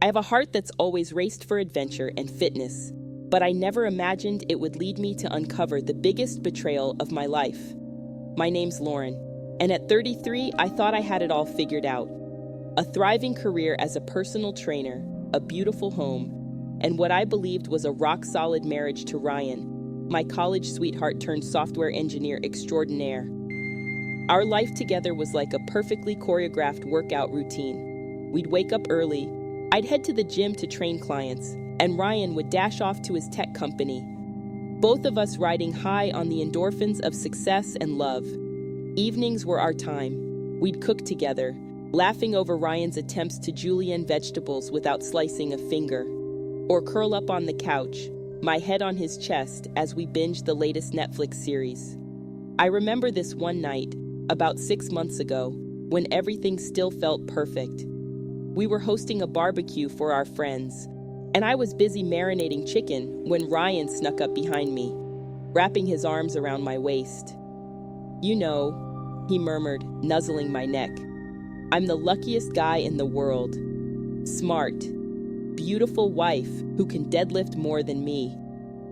I have a heart that's always raced for adventure and fitness, but I never imagined it would lead me to uncover the biggest betrayal of my life. My name's Lauren, and at 33, I thought I had it all figured out. A thriving career as a personal trainer, a beautiful home, and what I believed was a rock-solid marriage to Ryan, my college sweetheart turned software engineer extraordinaire. Our life together was like a perfectly choreographed workout routine. We'd wake up early, I'd head to the gym to train clients, and Ryan would dash off to his tech company. Both of us riding high on the endorphins of success and love. Evenings were our time. We'd cook together, laughing over Ryan's attempts to julienne vegetables without slicing a finger, or curl up on the couch, my head on his chest as we binged the latest Netflix series. I remember this one night, about 6 months ago, when everything still felt perfect. We were hosting a barbecue for our friends, and I was busy marinating chicken when Ryan snuck up behind me, wrapping his arms around my waist. "You know," he murmured, nuzzling my neck, "I'm the luckiest guy in the world. Smart, beautiful wife who can deadlift more than me.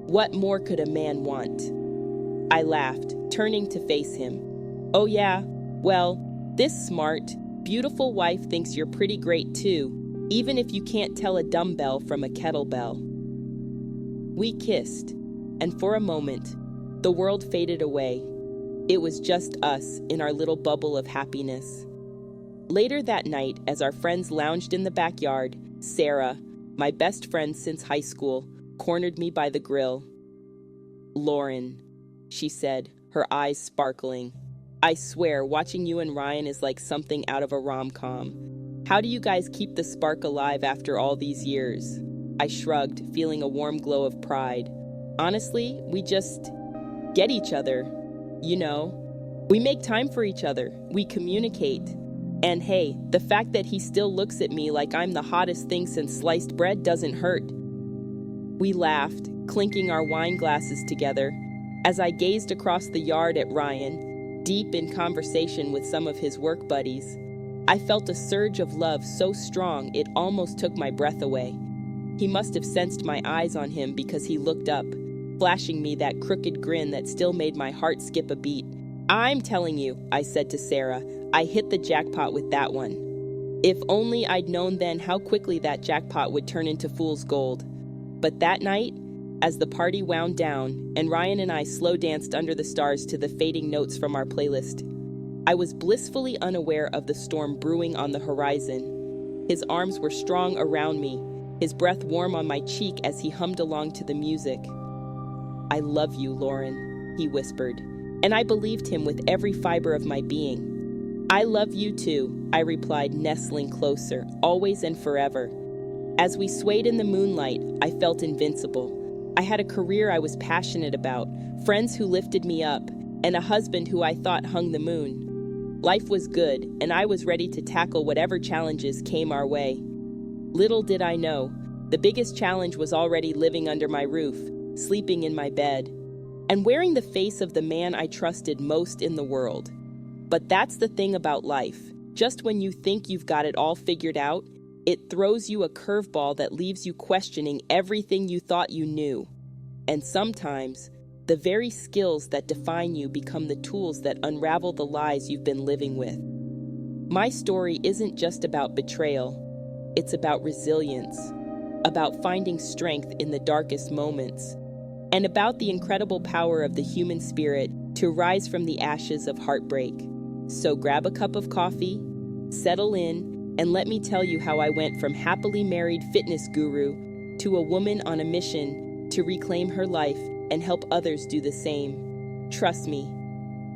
What more could a man want?" I laughed, turning to face him. "Oh yeah, well, this smart, beautiful wife thinks you're pretty great too, even if you can't tell a dumbbell from a kettlebell." We kissed, and for a moment, the world faded away. It was just us in our little bubble of happiness. Later that night, as our friends lounged in the backyard, Sarah, my best friend since high school, cornered me by the grill. "Lauren," she said, her eyes sparkling, "I swear, watching you and Ryan is like something out of a rom-com. How do you guys keep the spark alive after all these years?" I shrugged, feeling a warm glow of pride. "Honestly, we just get each other. You know, we make time for each other, we communicate. And hey, the fact that he still looks at me like I'm the hottest thing since sliced bread doesn't hurt." We laughed, clinking our wine glasses together, as I gazed across the yard at Ryan, deep in conversation with some of his work buddies. I felt a surge of love so strong it almost took my breath away. He must have sensed my eyes on him because he looked up, flashing me that crooked grin that still made my heart skip a beat. "I'm telling you," I said to Sarah, "I hit the jackpot with that one." If only I'd known then how quickly that jackpot would turn into fool's gold. But that night, as the party wound down and Ryan and I slow danced under the stars to the fading notes from our playlist, I was blissfully unaware of the storm brewing on the horizon. His arms were strong around me, his breath warm on my cheek as he hummed along to the music. "I love you, Lauren," he whispered, and I believed him with every fiber of my being. "I love you too," I replied, nestling closer, always and forever. As we swayed in the moonlight, I felt invincible. I had a career I was passionate about, friends who lifted me up, and a husband who I thought hung the moon. Life was good, and I was ready to tackle whatever challenges came our way. Little did I know, the biggest challenge was already living under my roof, sleeping in my bed, and wearing the face of the man I trusted most in the world. But that's the thing about life. Just when you think you've got it all figured out, it throws you a curveball that leaves you questioning everything you thought you knew. And sometimes, the very skills that define you become the tools that unravel the lies you've been living with. My story isn't just about betrayal. It's about resilience, about finding strength in the darkest moments, and about the incredible power of the human spirit to rise from the ashes of heartbreak. So grab a cup of coffee, settle in, and let me tell you how I went from happily married fitness guru to a woman on a mission to reclaim her life and help others do the same. Trust me,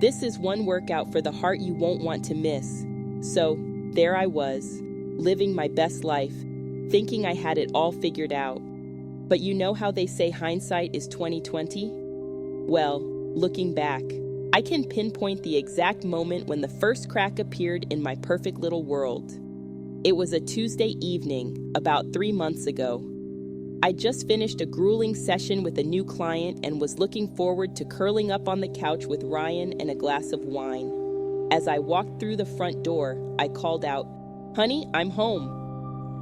this is one workout for the heart you won't want to miss. So, there I was, living my best life, thinking I had it all figured out. But you know how they say hindsight is 20/20? Well, looking back, I can pinpoint the exact moment when the first crack appeared in my perfect little world. It was a Tuesday evening, about 3 months ago. I just finished a grueling session with a new client and was looking forward to curling up on the couch with Ryan and a glass of wine. As I walked through the front door, I called out, "Honey, I'm home."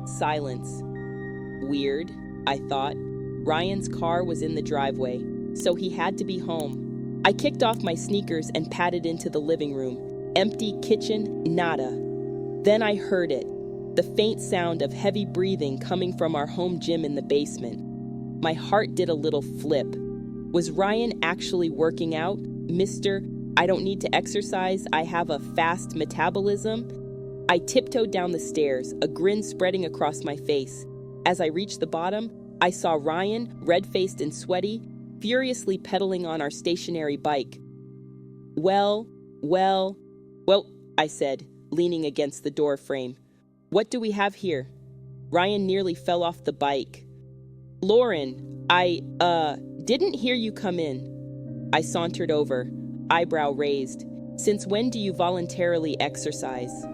Silence. Weird, I thought. Ryan's car was in the driveway, so he had to be home. I kicked off my sneakers and padded into the living room. Empty kitchen, nada. Then I heard it, the faint sound of heavy breathing coming from our home gym in the basement. My heart did a little flip. Was Ryan actually working out? Mr. I don't need to exercise, I have a fast metabolism? I tiptoed down the stairs, a grin spreading across my face. As I reached the bottom, I saw Ryan, red-faced and sweaty, furiously pedaling on our stationary bike. Well, I said, leaning against the door frame. What do we have here? Ryan nearly fell off the bike. Lauren, I didn't hear you come in. I sauntered over, eyebrow raised. Since when do you voluntarily exercise?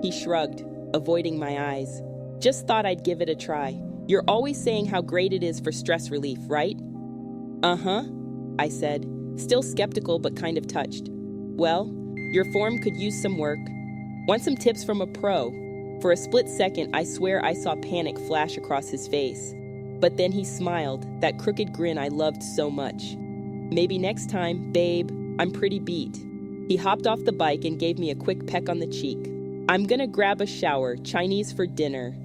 He shrugged, avoiding my eyes. Just thought I'd give it a try. You're always saying how great it is for stress relief, right? Uh-huh, I said, still skeptical but kind of touched. Well, your form could use some work. Want some tips from a pro? For a split second, I swear I saw panic flash across his face. But then he smiled, that crooked grin I loved so much. Maybe next time, babe, I'm pretty beat. He hopped off the bike and gave me a quick peck on the cheek. I'm gonna grab a shower, Chinese for dinner.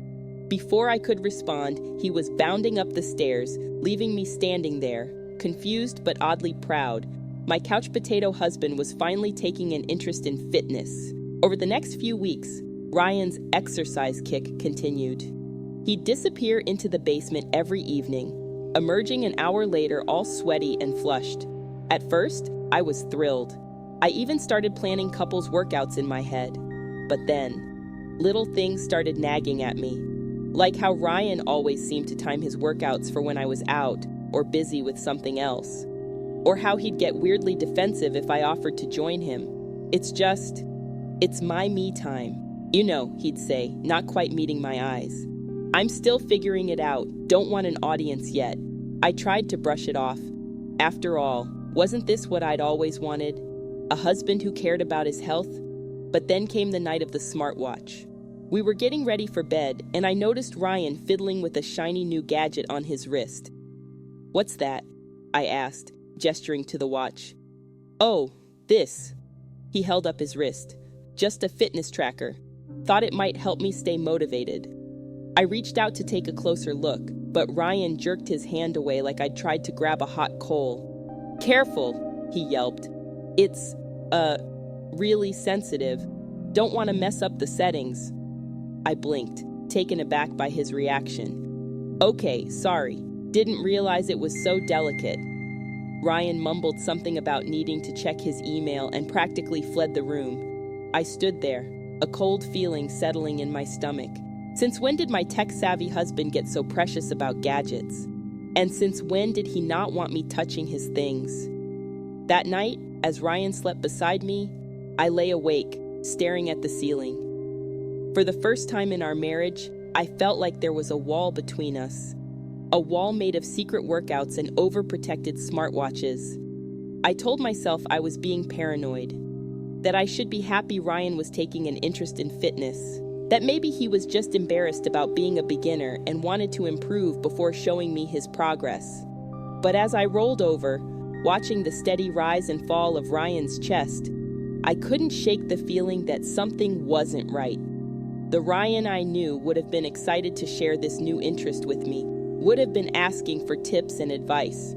Before I could respond, he was bounding up the stairs, leaving me standing there, confused but oddly proud. My couch potato husband was finally taking an interest in fitness. Over the next few weeks, Ryan's exercise kick continued. He'd disappear into the basement every evening, emerging an hour later all sweaty and flushed. At first, I was thrilled. I even started planning couples workouts in my head. But then, little things started nagging at me. Like how Ryan always seemed to time his workouts for when I was out or busy with something else. Or how he'd get weirdly defensive if I offered to join him. It's my me time. You know, he'd say, not quite meeting my eyes. I'm still figuring it out, don't want an audience yet. I tried to brush it off. After all, wasn't this what I'd always wanted? A husband who cared about his health? But then came the night of the smartwatch. We were getting ready for bed, and I noticed Ryan fiddling with a shiny new gadget on his wrist. What's that? I asked, gesturing to the watch. Oh, this. He held up his wrist. Just a fitness tracker. Thought it might help me stay motivated. I reached out to take a closer look, but Ryan jerked his hand away like I'd tried to grab a hot coal. Careful, he yelped. It's, really sensitive. Don't want to mess up the settings. I blinked, taken aback by his reaction. Okay, sorry. Didn't realize it was so delicate. Ryan mumbled something about needing to check his email and practically fled the room. I stood there, a cold feeling settling in my stomach. Since when did my tech-savvy husband get so precious about gadgets? And since when did he not want me touching his things? That night, as Ryan slept beside me, I lay awake, staring at the ceiling. For the first time in our marriage, I felt like there was a wall between us. A wall made of secret workouts and overprotected smartwatches. I told myself I was being paranoid, that I should be happy Ryan was taking an interest in fitness, that maybe he was just embarrassed about being a beginner and wanted to improve before showing me his progress. But as I rolled over, watching the steady rise and fall of Ryan's chest, I couldn't shake the feeling that something wasn't right. The Ryan I knew would have been excited to share this new interest with me, would have been asking for tips and advice.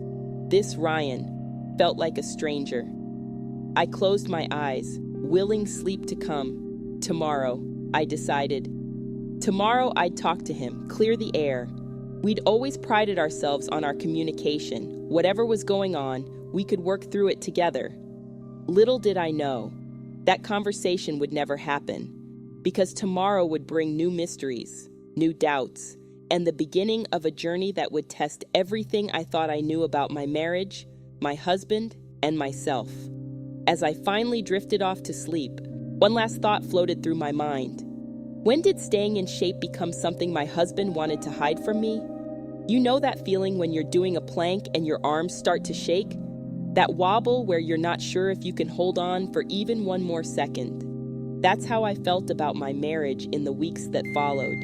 This Ryan felt like a stranger. I closed my eyes, willing sleep to come. Tomorrow, I decided. Tomorrow I'd talk to him, clear the air. We'd always prided ourselves on our communication. Whatever was going on, we could work through it together. Little did I know, that conversation would never happen, because tomorrow would bring new mysteries, new doubts, and the beginning of a journey that would test everything I thought I knew about my marriage, my husband, and myself. As I finally drifted off to sleep, one last thought floated through my mind. When did staying in shape become something my husband wanted to hide from me? You know that feeling when you're doing a plank and your arms start to shake? That wobble where you're not sure if you can hold on for even one more second. That's how I felt about my marriage in the weeks that followed.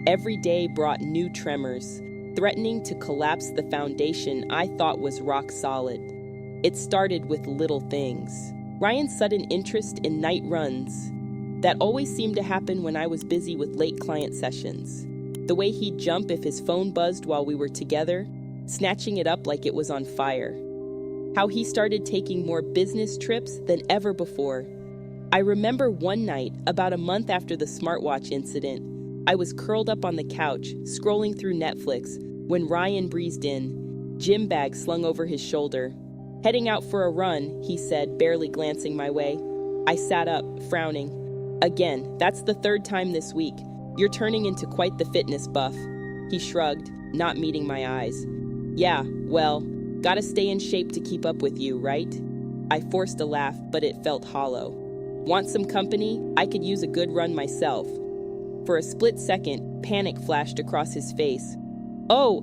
Every day brought new tremors, threatening to collapse the foundation I thought was rock solid. It started with little things. Ryan's sudden interest in night runs. That always seemed to happen when I was busy with late client sessions. The way he'd jump if his phone buzzed while we were together, snatching it up like it was on fire. How he started taking more business trips than ever before. I remember one night, about a month after the smartwatch incident, I was curled up on the couch, scrolling through Netflix, when Ryan breezed in, gym bag slung over his shoulder. "Heading out for a run," he said, barely glancing my way. I sat up, frowning. "Again, that's the third time this week. You're turning into quite the fitness buff." He shrugged, not meeting my eyes. "Yeah, well, gotta stay in shape to keep up with you, right?" I forced a laugh, but it felt hollow. "Want some company? I could use a good run myself." For a split second, panic flashed across his face. "Oh,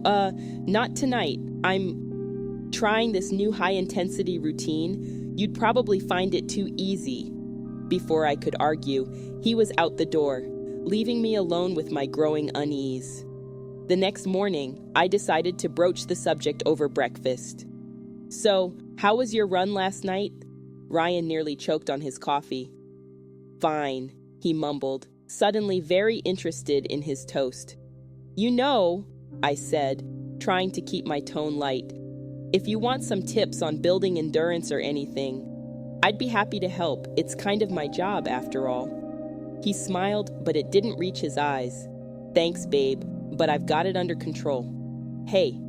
not tonight. I'm trying this new high-intensity routine. You'd probably find it too easy." Before I could argue, he was out the door, leaving me alone with my growing unease. The next morning, I decided to broach the subject over breakfast. "So, how was your run last night?" Ryan nearly choked on his coffee. "Fine," he mumbled, suddenly very interested in his toast. "You know," I said, trying to keep my tone light, "if you want some tips on building endurance or anything, I'd be happy to help. It's kind of my job, after all." He smiled, but it didn't reach his eyes. "Thanks, babe, but I've got it under control. Hey,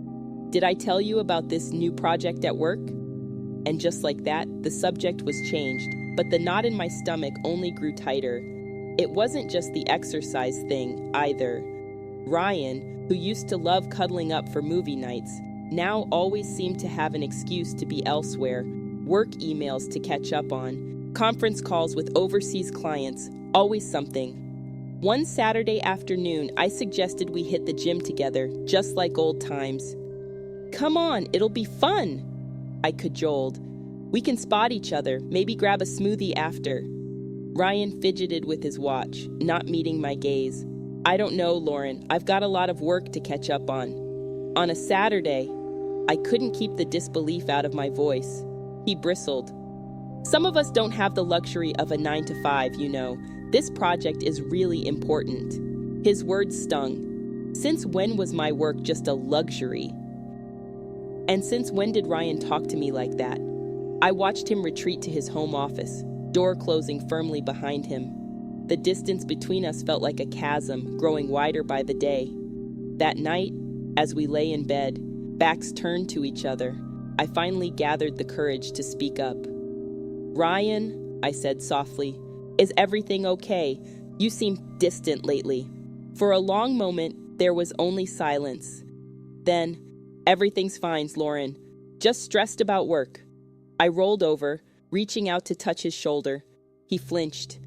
did I tell you about this new project at work?" And just like that, the subject was changed, but the knot in my stomach only grew tighter. It wasn't just the exercise thing, either. Ryan, who used to love cuddling up for movie nights, now always seemed to have an excuse to be elsewhere. Work emails to catch up on, conference calls with overseas clients, always something. One Saturday afternoon, I suggested we hit the gym together, just like old times. "Come on, it'll be fun," I cajoled. "We can spot each other, maybe grab a smoothie after." Ryan fidgeted with his watch, not meeting my gaze. "I don't know, Lauren. I've got a lot of work to catch up on." "On a Saturday?" I couldn't keep the disbelief out of my voice. He bristled. "Some of us don't have the luxury of a 9 to 5, you know. This project is really important." His words stung. Since when was my work just a luxury? And since when did Ryan talk to me like that? I watched him retreat to his home office, door closing firmly behind him. The distance between us felt like a chasm, growing wider by the day. That night, as we lay in bed, backs turned to each other, I finally gathered the courage to speak up. "Ryan," I said softly, "is everything okay? You seem distant lately." For a long moment, there was only silence. Then, "Everything's fine, Lauren. Just stressed about work." I rolled over, reaching out to touch his shoulder. He flinched.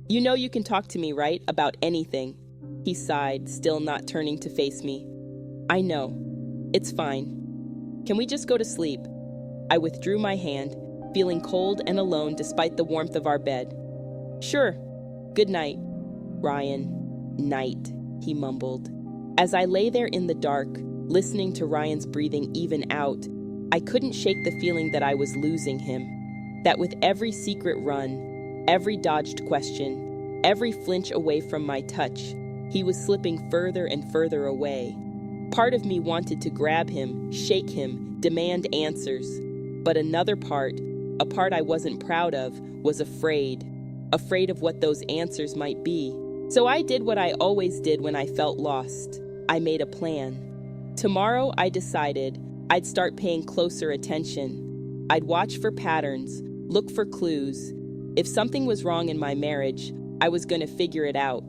"You know you can talk to me, right? About anything." He sighed, still not turning to face me. "I know. It's fine. Can we just go to sleep?" I withdrew my hand, feeling cold and alone despite the warmth of our bed. "Sure. Good night, Ryan." "Night," he mumbled. As I lay there in the dark, listening to Ryan's breathing even out, I couldn't shake the feeling that I was losing him. That with every secret run, every dodged question, every flinch away from my touch, he was slipping further and further away. Part of me wanted to grab him, shake him, demand answers. But another part, a part I wasn't proud of, was afraid. Afraid of what those answers might be. So I did what I always did when I felt lost. I made a plan. Tomorrow, I decided, I'd start paying closer attention. I'd watch for patterns, look for clues. If something was wrong in my marriage, I was going to figure it out.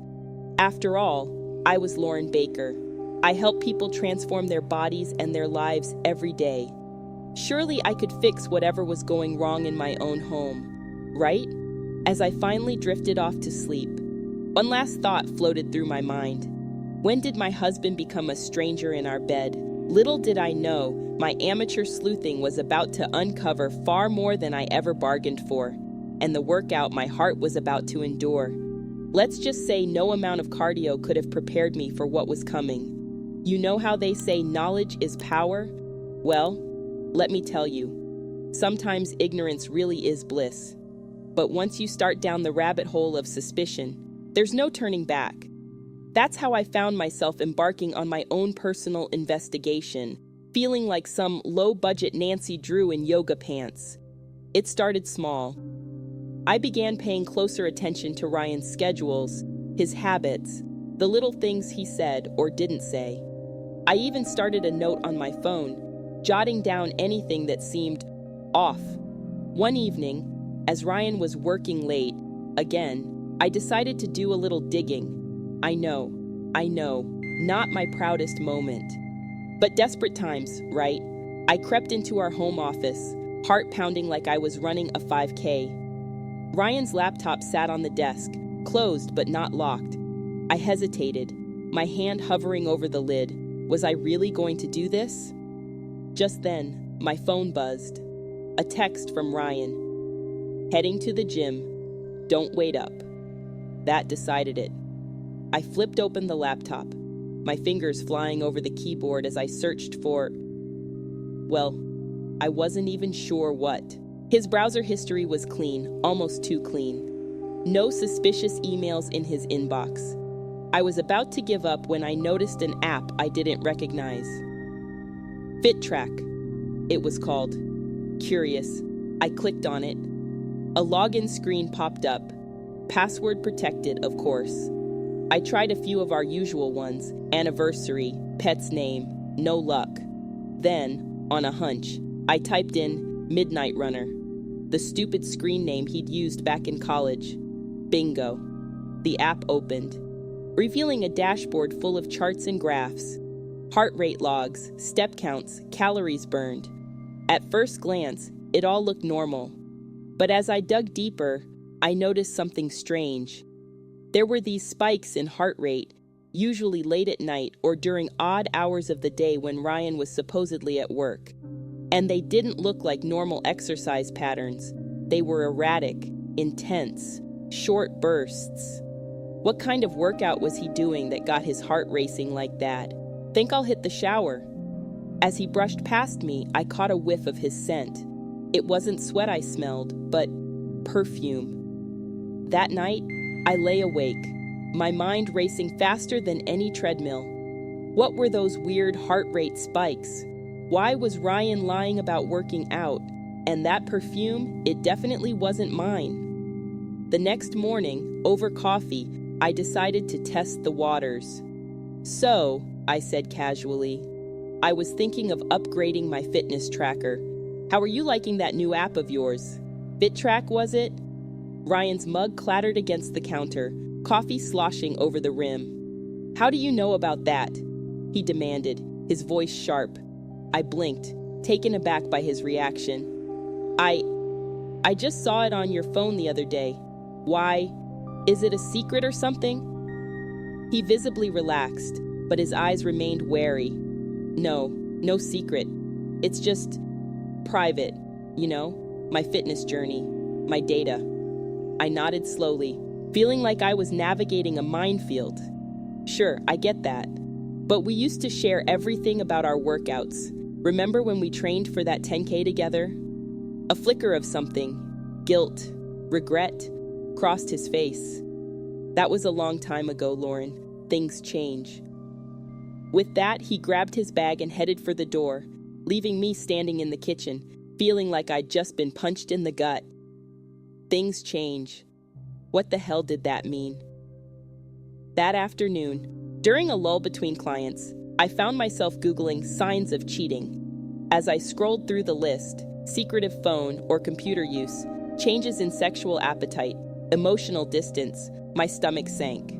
After all, I was Lauren Baker. I help people transform their bodies and their lives every day. Surely I could fix whatever was going wrong in my own home, right? As I finally drifted off to sleep, one last thought floated through my mind. When did my husband become a stranger in our bed? Little did I know, my amateur sleuthing was about to uncover far more than I ever bargained for, and the workout my heart was about to endure. Let's just say no amount of cardio could have prepared me for what was coming. You know how they say knowledge is power? Well, let me tell you, sometimes ignorance really is bliss. But once you start down the rabbit hole of suspicion, there's no turning back. That's how I found myself embarking on my own personal investigation, feeling like some low-budget Nancy Drew in yoga pants. It started small. I began paying closer attention to Ryan's schedules, his habits, the little things he said or didn't say. I even started a note on my phone, jotting down anything that seemed off. One evening, as Ryan was working late, again, I decided to do a little digging. I know, not my proudest moment. But desperate times, right? I crept into our home office, heart pounding like I was running a 5K. Ryan's laptop sat on the desk, closed but not locked. I hesitated, my hand hovering over the lid. Was I really going to do this? Just then, my phone buzzed. A text from Ryan. Heading to the gym. Don't wait up. That decided it. I flipped open the laptop, my fingers flying over the keyboard as I searched for, well, I wasn't even sure what. His browser history was clean, almost too clean. No suspicious emails in his inbox. I was about to give up when I noticed an app I didn't recognize. FitTrack, it was called. Curious, I clicked on it. A login screen popped up. Password protected, of course. I tried a few of our usual ones, anniversary, pet's name, no luck. Then, on a hunch, I typed in Midnight Runner, the stupid screen name he'd used back in college. Bingo. The app opened, revealing a dashboard full of charts and graphs, heart rate logs, step counts, calories burned. At first glance, it all looked normal. But as I dug deeper, I noticed something strange. There were these spikes in heart rate, usually late at night or during odd hours of the day when Ryan was supposedly at work. And they didn't look like normal exercise patterns. They were erratic, intense, short bursts. What kind of workout was he doing that got his heart racing like that? Think I'll hit the shower. As he brushed past me, I caught a whiff of his scent. It wasn't sweat I smelled, but perfume. That night, I lay awake, my mind racing faster than any treadmill. What were those weird heart rate spikes? Why was Ryan lying about working out? And that perfume, it definitely wasn't mine. The next morning, over coffee, I decided to test the waters. So, I said casually, I was thinking of upgrading my fitness tracker. How are you liking that new app of yours? FitTrack, was it? Ryan's mug clattered against the counter, coffee sloshing over the rim. How do you know about that? He demanded, his voice sharp. I blinked, taken aback by his reaction. I just saw it on your phone the other day. Why? Is it a secret or something? He visibly relaxed, but his eyes remained wary. No secret. It's just private, my fitness journey, my data. I nodded slowly, feeling like I was navigating a minefield. Sure, I get that. But we used to share everything about our workouts. Remember when we trained for that 10K together? A flicker of something, guilt, regret, crossed his face. That was a long time ago, Lauren. Things change. With that, he grabbed his bag and headed for the door, leaving me standing in the kitchen, feeling like I'd just been punched in the gut. Things change. What the hell did that mean? That afternoon, during a lull between clients, I found myself Googling signs of cheating. As I scrolled through the list, secretive phone or computer use, changes in sexual appetite, emotional distance, my stomach sank.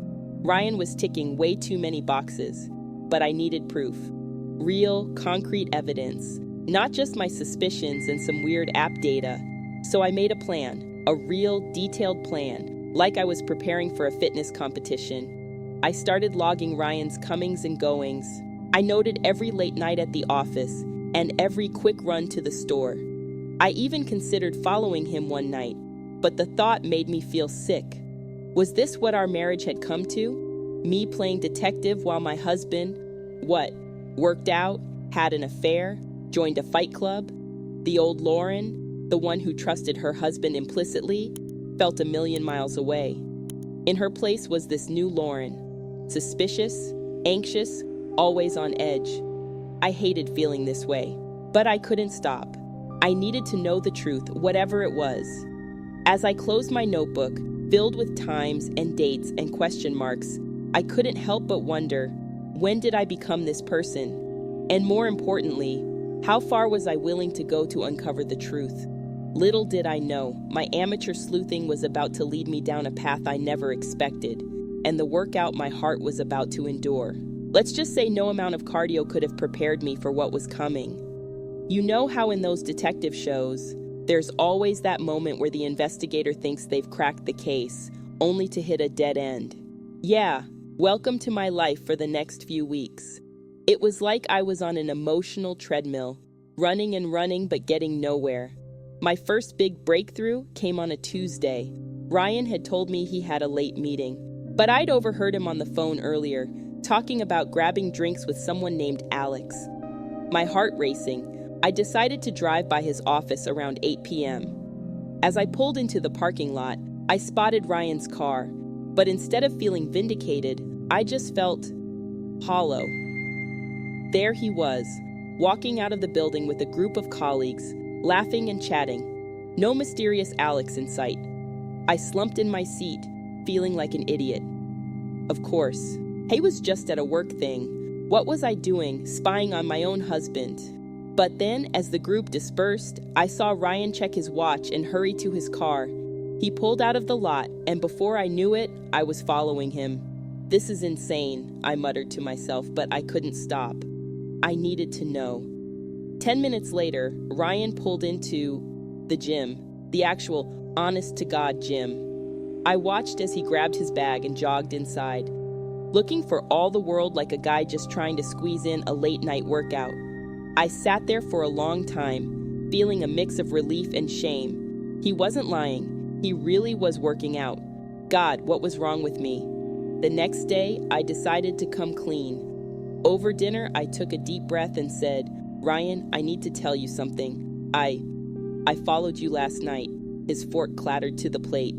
Ryan was ticking way too many boxes, but I needed proof. Real, concrete evidence, not just my suspicions and some weird app data. So I made a plan, a real, detailed plan, like I was preparing for a fitness competition. I started logging Ryan's comings and goings. I noted every late night at the office and every quick run to the store. I even considered following him one night, but the thought made me feel sick. Was this what our marriage had come to? Me playing detective while my husband, worked out, had an affair, joined a fight club? The old Lauren, the one who trusted her husband implicitly, felt a million miles away. In her place was this new Lauren, suspicious, anxious, always on edge. I hated feeling this way, but I couldn't stop. I needed to know the truth, whatever it was. As I closed my notebook, filled with times and dates and question marks, I couldn't help but wonder, when did I become this person? And more importantly, how far was I willing to go to uncover the truth? Little did I know, my amateur sleuthing was about to lead me down a path I never expected, and the workout my heart was about to endure. Let's just say no amount of cardio could have prepared me for what was coming. You know how in those detective shows, there's always that moment where the investigator thinks they've cracked the case, only to hit a dead end. Yeah, welcome to my life for the next few weeks. It was like I was on an emotional treadmill, running and running but getting nowhere. My first big breakthrough came on a Tuesday. Ryan had told me he had a late meeting, but I'd overheard him on the phone earlier, talking about grabbing drinks with someone named Alex. My heart racing, I decided to drive by his office around 8 p.m. As I pulled into the parking lot, I spotted Ryan's car, but instead of feeling vindicated, I just felt hollow. There he was, walking out of the building with a group of colleagues, laughing and chatting. No mysterious Alex in sight. I slumped in my seat, feeling like an idiot. Of course, he was just at a work thing. What was I doing, spying on my own husband? But then, as the group dispersed, I saw Ryan check his watch and hurry to his car. He pulled out of the lot, and before I knew it, I was following him. This is insane, I muttered to myself, but I couldn't stop. I needed to know. 10 minutes later, Ryan pulled into the gym, the actual honest-to-God gym. I watched as he grabbed his bag and jogged inside, looking for all the world like a guy just trying to squeeze in a late-night workout. I sat there for a long time, feeling a mix of relief and shame. He wasn't lying. He really was working out. God, what was wrong with me? The next day, I decided to come clean. Over dinner, I took a deep breath and said, Ryan, I need to tell you something. I followed you last night. His fork clattered to the plate.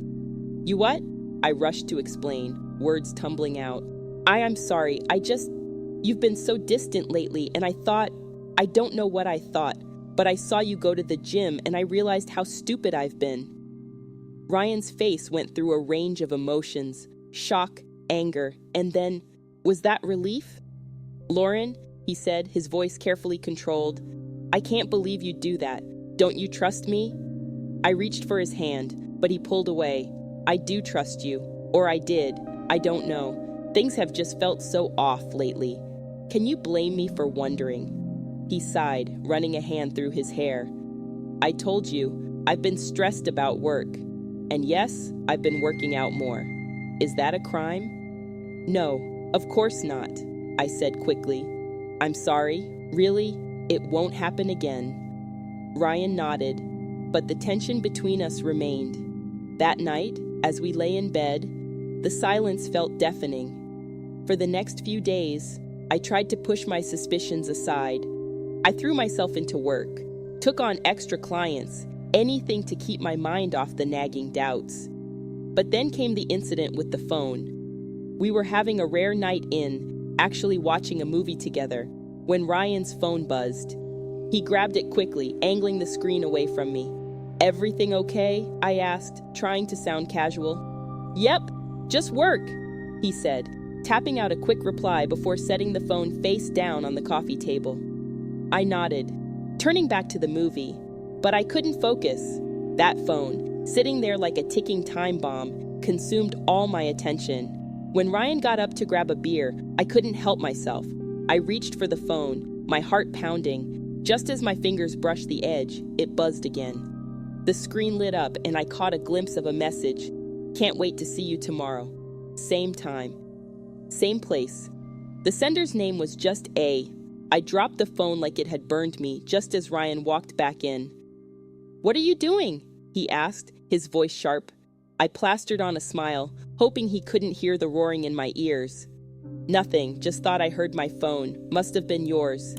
You what? I rushed to explain, words tumbling out. I'm sorry. You've been so distant lately, and I don't know what I thought, but I saw you go to the gym and I realized how stupid I've been. Ryan's face went through a range of emotions, shock, anger, and then, was that relief? Lauren, he said, his voice carefully controlled, I can't believe you'd do that. Don't you trust me? I reached for his hand, but he pulled away. I do trust you, or I did. I don't know. Things have just felt so off lately. Can you blame me for wondering? He sighed, running a hand through his hair. I told you, I've been stressed about work. And yes, I've been working out more. Is that a crime? No, of course not, I said quickly. I'm sorry, really? It won't happen again. Ryan nodded, but the tension between us remained. That night, as we lay in bed, the silence felt deafening. For the next few days, I tried to push my suspicions aside. I threw myself into work, took on extra clients, anything to keep my mind off the nagging doubts. But then came the incident with the phone. We were having a rare night in, actually watching a movie together, when Ryan's phone buzzed. He grabbed it quickly, angling the screen away from me. Everything okay? I asked, trying to sound casual. Yep, just work, he said, tapping out a quick reply before setting the phone face down on the coffee table. I nodded, turning back to the movie, but I couldn't focus. That phone, sitting there like a ticking time bomb, consumed all my attention. When Ryan got up to grab a beer, I couldn't help myself. I reached for the phone, my heart pounding. Just as my fingers brushed the edge, it buzzed again. The screen lit up and I caught a glimpse of a message. Can't wait to see you tomorrow. Same time. Same place. The sender's name was just A. I dropped the phone like it had burned me just as Ryan walked back in. What are you doing? He asked, his voice sharp. I plastered on a smile, hoping he couldn't hear the roaring in my ears. Nothing, just thought I heard my phone. Must have been yours.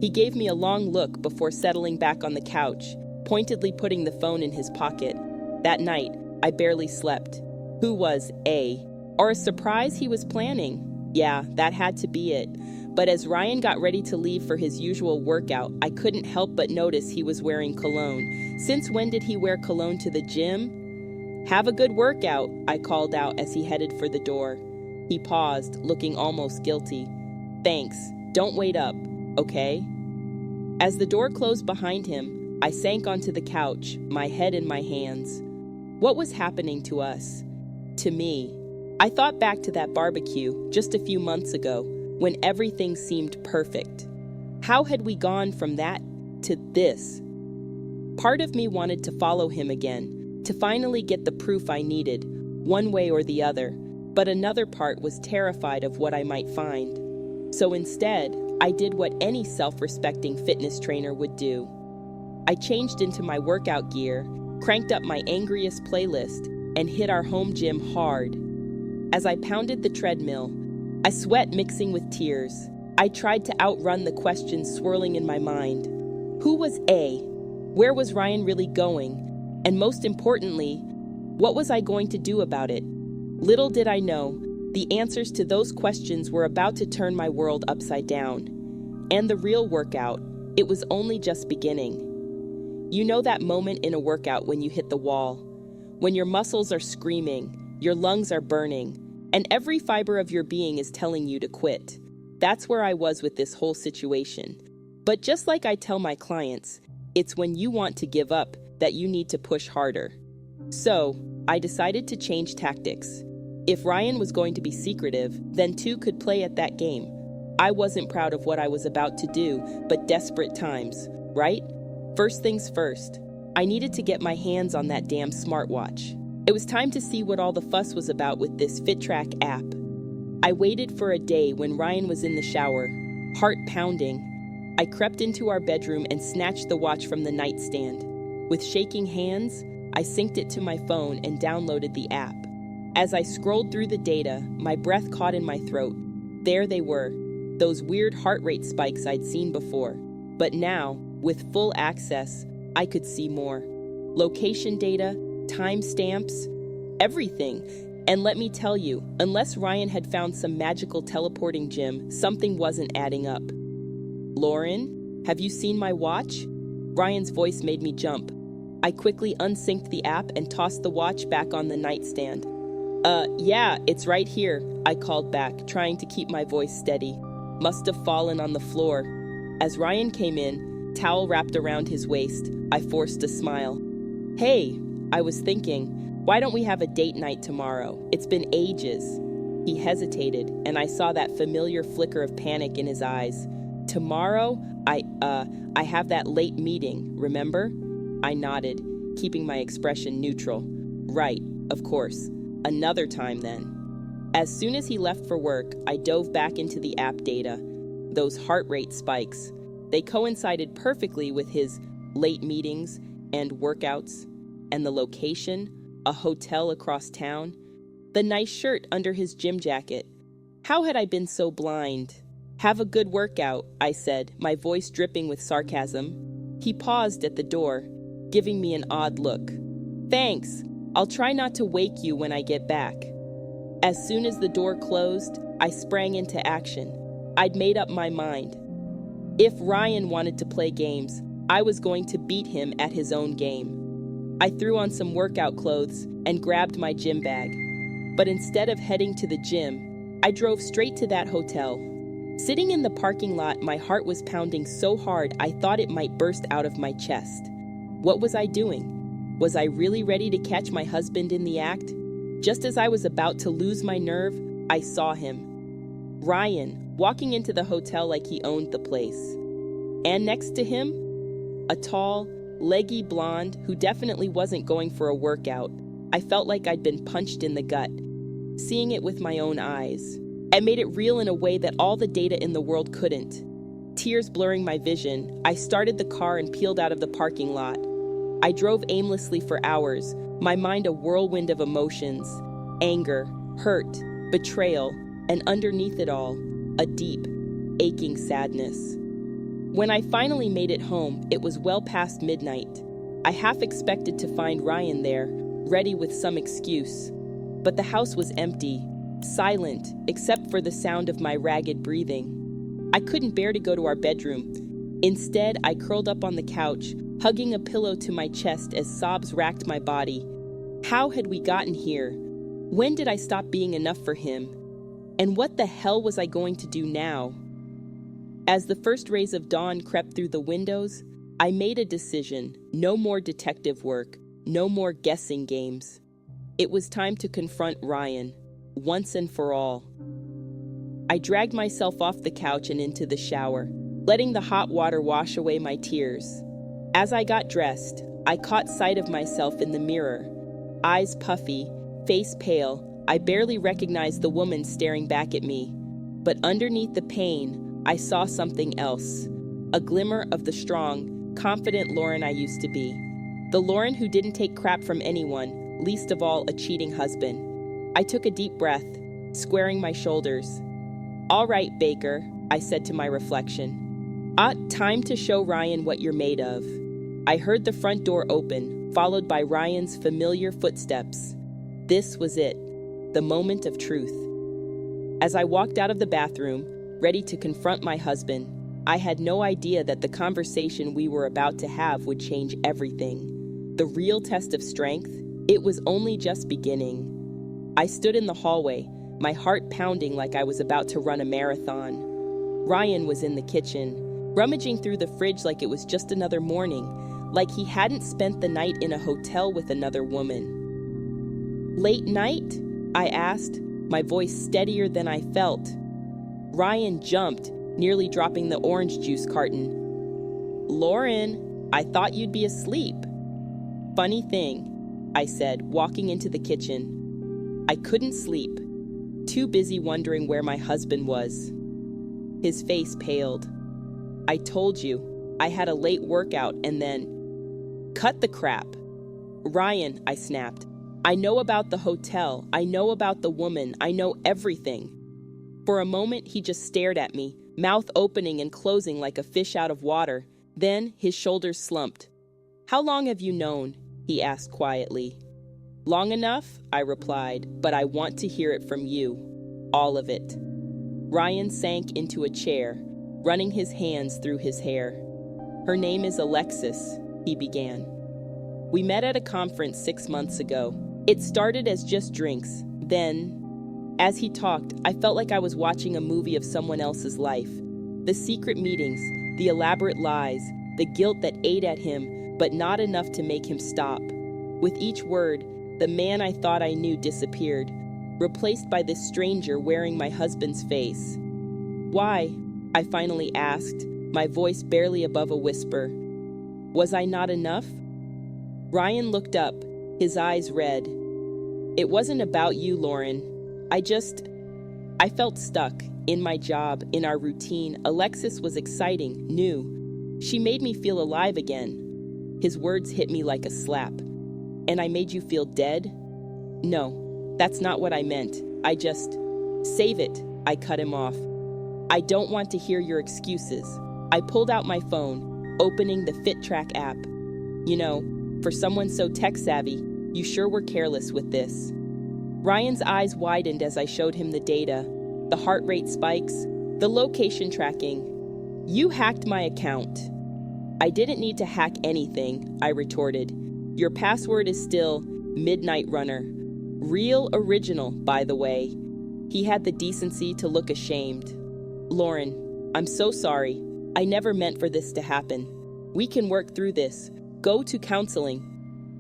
He gave me a long look before settling back on the couch, pointedly putting the phone in his pocket. That night, I barely slept. Who was A? Or a surprise he was planning? Yeah, that had to be it. But as Ryan got ready to leave for his usual workout, I couldn't help but notice he was wearing cologne. Since when did he wear cologne to the gym? Have a good workout, I called out as he headed for the door. He paused, looking almost guilty. Thanks. Don't wait up, okay? As the door closed behind him, I sank onto the couch, my head in my hands. What was happening to us? To me. I thought back to that barbecue just a few months ago, when everything seemed perfect. How had we gone from that to this? Part of me wanted to follow him again, to finally get the proof I needed, one way or the other, but another part was terrified of what I might find. So instead, I did what any self-respecting fitness trainer would do. I changed into my workout gear, cranked up my angriest playlist, and hit our home gym hard. As I pounded the treadmill, I sweat mixing with tears. I tried to outrun the questions swirling in my mind. Who was A? Where was Ryan really going? And most importantly, what was I going to do about it? Little did I know, the answers to those questions were about to turn my world upside down. And the real workout, it was only just beginning. You know that moment in a workout when you hit the wall, when your muscles are screaming, your lungs are burning, and every fiber of your being is telling you to quit. That's where I was with this whole situation. But just like I tell my clients, it's when you want to give up that you need to push harder. So, I decided to change tactics. If Ryan was going to be secretive, then two could play at that game. I wasn't proud of what I was about to do, but desperate times, right? First things first, I needed to get my hands on that damn smartwatch. It was time to see what all the fuss was about with this FitTrack app. I waited for a day when Ryan was in the shower, heart pounding. I crept into our bedroom and snatched the watch from the nightstand. With shaking hands, I synced it to my phone and downloaded the app. As I scrolled through the data, my breath caught in my throat. There they were, those weird heart rate spikes I'd seen before. But now, with full access, I could see more. Location data, timestamps, everything. And let me tell you, unless Ryan had found some magical teleporting gym, something wasn't adding up. Lauren, have you seen my watch? Ryan's voice made me jump. I quickly unsynced the app and tossed the watch back on the nightstand. Yeah, it's right here, I called back, trying to keep my voice steady. Must have fallen on the floor. As Ryan came in, towel wrapped around his waist, I forced a smile. Hey, I was thinking, why don't we have a date night tomorrow? It's been ages. He hesitated, and I saw that familiar flicker of panic in his eyes. Tomorrow, I have that late meeting, remember? I nodded, keeping my expression neutral. Right, of course. Another time then. As soon as he left for work, I dove back into the app data. Those heart rate spikes, they coincided perfectly with his late meetings and workouts, and the location, a hotel across town, the nice shirt under his gym jacket. How had I been so blind? Have a good workout, I said, my voice dripping with sarcasm. He paused at the door, giving me an odd look. Thanks. I'll try not to wake you when I get back. As soon as the door closed, I sprang into action. I'd made up my mind. If Ryan wanted to play games, I was going to beat him at his own game. I threw on some workout clothes and grabbed my gym bag. But instead of heading to the gym, I drove straight to that hotel. Sitting in the parking lot, my heart was pounding so hard I thought it might burst out of my chest. What was I doing? Was I really ready to catch my husband in the act? Just as I was about to lose my nerve, I saw him. Ryan, walking into the hotel like he owned the place. And next to him, a tall, leggy blonde who definitely wasn't going for a workout. I felt like I'd been punched in the gut. Seeing it with my own eyes, I made it real in a way that all the data in the world couldn't. Tears blurring my vision, I started the car and peeled out of the parking lot. I drove aimlessly for hours, My mind a whirlwind of emotions: anger, hurt, betrayal, and underneath it all, a deep, aching sadness. When I finally made it home, it was well past midnight. I half expected to find Ryan there, ready with some excuse. But the house was empty, silent, except for the sound of my ragged breathing. I couldn't bear to go to our bedroom. Instead, I curled up on the couch, hugging a pillow to my chest as sobs racked my body. How had we gotten here? When did I stop being enough for him? And what the hell was I going to do now? As the first rays of dawn crept through the windows, I made a decision: no more detective work, no more guessing games. It was time to confront Ryan, once and for all. I dragged myself off the couch and into the shower, letting the hot water wash away my tears. As I got dressed, I caught sight of myself in the mirror. Eyes puffy, face pale, I barely recognized the woman staring back at me. But underneath the pain, I saw something else. A glimmer of the strong, confident Lauren I used to be. The Lauren who didn't take crap from anyone, least of all a cheating husband. I took a deep breath, squaring my shoulders. "All right, Baker," I said to my reflection. Time to show Ryan what you're made of." I heard the front door open, followed by Ryan's familiar footsteps. This was it, the moment of truth. As I walked out of the bathroom, ready to confront my husband, I had no idea that the conversation we were about to have would change everything. The real test of strength, it was only just beginning. I stood in the hallway, my heart pounding like I was about to run a marathon. Ryan was in the kitchen, rummaging through the fridge like it was just another morning, like he hadn't spent the night in a hotel with another woman. "Late night?" I asked, my voice steadier than I felt. Ryan jumped, nearly dropping the orange juice carton. "Lauren, I thought you'd be asleep." "Funny thing," I said, walking into the kitchen. I couldn't sleep, too busy wondering where my husband was. His face paled. "I told you, I had a late workout and then—" "Cut the crap." "Ryan," I snapped, "I know about the hotel, I know about the woman, I know everything." For a moment, he just stared at me, mouth opening and closing like a fish out of water. Then his shoulders slumped. "How long have you known?" he asked quietly. "Long enough," I replied, "but I want to hear it from you. All of it." Ryan sank into a chair, running his hands through his hair. "Her name is Alexis," he began. "We met at a conference 6 months ago. It started as just drinks. Then—" As he talked, I felt like I was watching a movie of someone else's life. The secret meetings, the elaborate lies, the guilt that ate at him, but not enough to make him stop. With each word, the man I thought I knew disappeared, replaced by this stranger wearing my husband's face. "Why?" I finally asked, my voice barely above a whisper. Was I not enough? Ryan looked up, his eyes red. "It wasn't about you, Lauren. I felt stuck, in my job, in our routine. Alexis was exciting, new. She made me feel alive again." His words hit me like a slap. "And I made you feel dead?" "No, that's not what I meant. Save it," I cut him off. "I don't want to hear your excuses." I pulled out my phone, opening the FitTrack app. "You know, for someone so tech-savvy, you sure were careless with this." Ryan's eyes widened as I showed him the data, the heart rate spikes, the location tracking. "You hacked my account." "I didn't need to hack anything," I retorted. "Your password is still Midnight Runner. Real original, by the way." He had the decency to look ashamed. "Lauren, I'm so sorry. I never meant for this to happen. We can work through this. Go to counseling."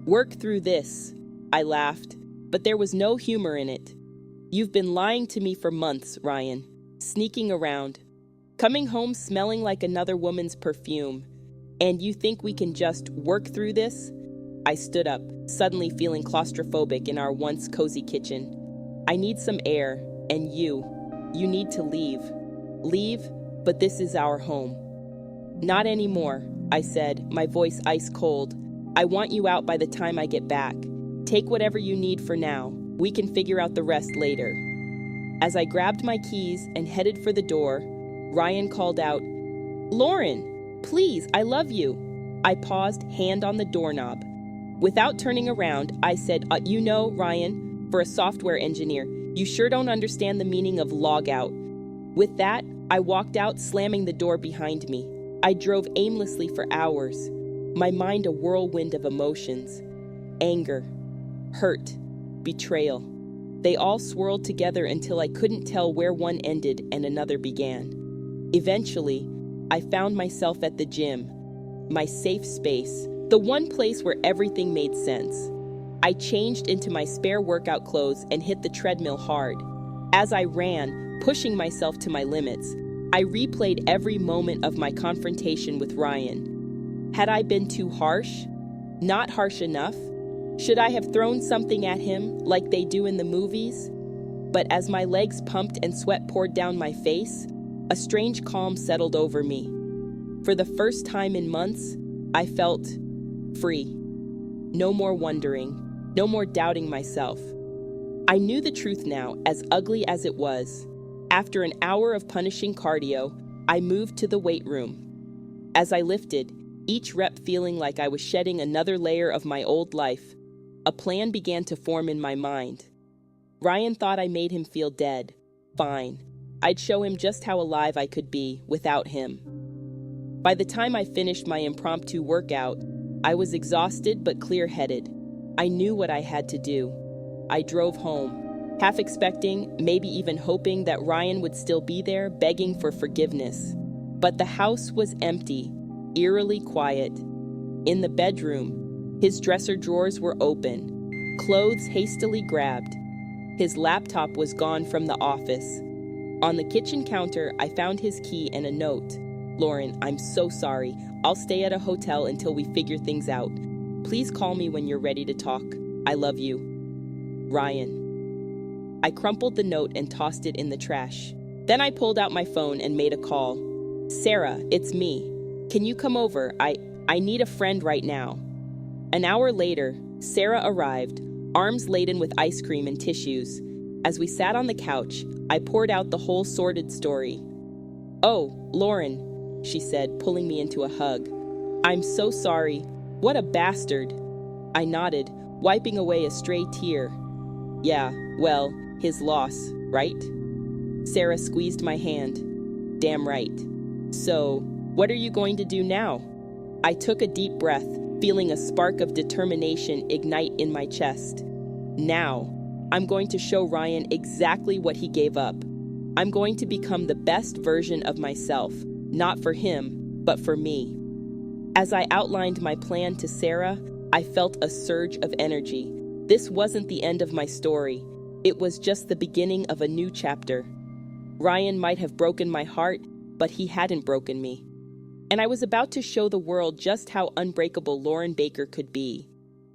"Work through this," I laughed, but there was no humor in it. "You've been lying to me for months, Ryan. Sneaking around. Coming home smelling like another woman's perfume. And you think we can just work through this?" I stood up, suddenly feeling claustrophobic in our once cozy kitchen. "I need some air, and you need to leave. Leave, but this is our home." "Not anymore," I said, my voice ice cold. "I want you out by the time I get back. Take whatever you need for now. We can figure out the rest later. As I grabbed my keys and headed for the door, Ryan called out, "Lauren, please, I love you." I paused, hand on the doorknob. Without turning around, I said, "You know, Ryan, for a software engineer, you sure don't understand the meaning of log out." With that, I walked out, slamming the door behind me. I drove aimlessly for hours, my mind a whirlwind of emotions. Anger, hurt, betrayal. They all swirled together until I couldn't tell where one ended and another began. Eventually, I found myself at the gym, my safe space, the one place where everything made sense. I changed into my spare workout clothes and hit the treadmill hard. As I ran, pushing myself to my limits, I replayed every moment of my confrontation with Ryan. Had I been too harsh? Not harsh enough? Should I have thrown something at him like they do in the movies? But as my legs pumped and sweat poured down my face, a strange calm settled over me. For the first time in months, I felt free. No more wondering, no more doubting myself. I knew the truth now, as ugly as it was. After an hour of punishing cardio, I moved to the weight room. As I lifted, each rep feeling like I was shedding another layer of my old life, a plan began to form in my mind. Ryan thought I made him feel dead. Fine. I'd show him just how alive I could be without him. By the time I finished my impromptu workout, I was exhausted but clear-headed. I knew what I had to do. I drove home, half expecting, maybe even hoping that Ryan would still be there, begging for forgiveness. But the house was empty, eerily quiet. In the bedroom, his dresser drawers were open, clothes hastily grabbed. His laptop was gone from the office. On the kitchen counter, I found his key and a note. "Lauren, I'm so sorry. I'll stay at a hotel until we figure things out. Please call me when you're ready to talk. I love you. Ryan." I crumpled the note and tossed it in the trash. Then I pulled out my phone and made a call. "Sarah, it's me. Can you come over? I need a friend right now." An hour later, Sarah arrived, arms laden with ice cream and tissues. As we sat on the couch, I poured out the whole sordid story. "Oh, Lauren," she said, pulling me into a hug. "I'm so sorry. What a bastard." I nodded, wiping away a stray tear. "Yeah, well, his loss, right?" Sarah squeezed my hand. "Damn right. So, what are you going to do now?" I took a deep breath, feeling a spark of determination ignite in my chest. "Now, I'm going to show Ryan exactly what he gave up. I'm going to become the best version of myself, not for him, but for me." As I outlined my plan to Sarah, I felt a surge of energy. This wasn't the end of my story. It was just the beginning of a new chapter. Ryan might have broken my heart, but he hadn't broken me. And I was about to show the world just how unbreakable Lauren Baker could be.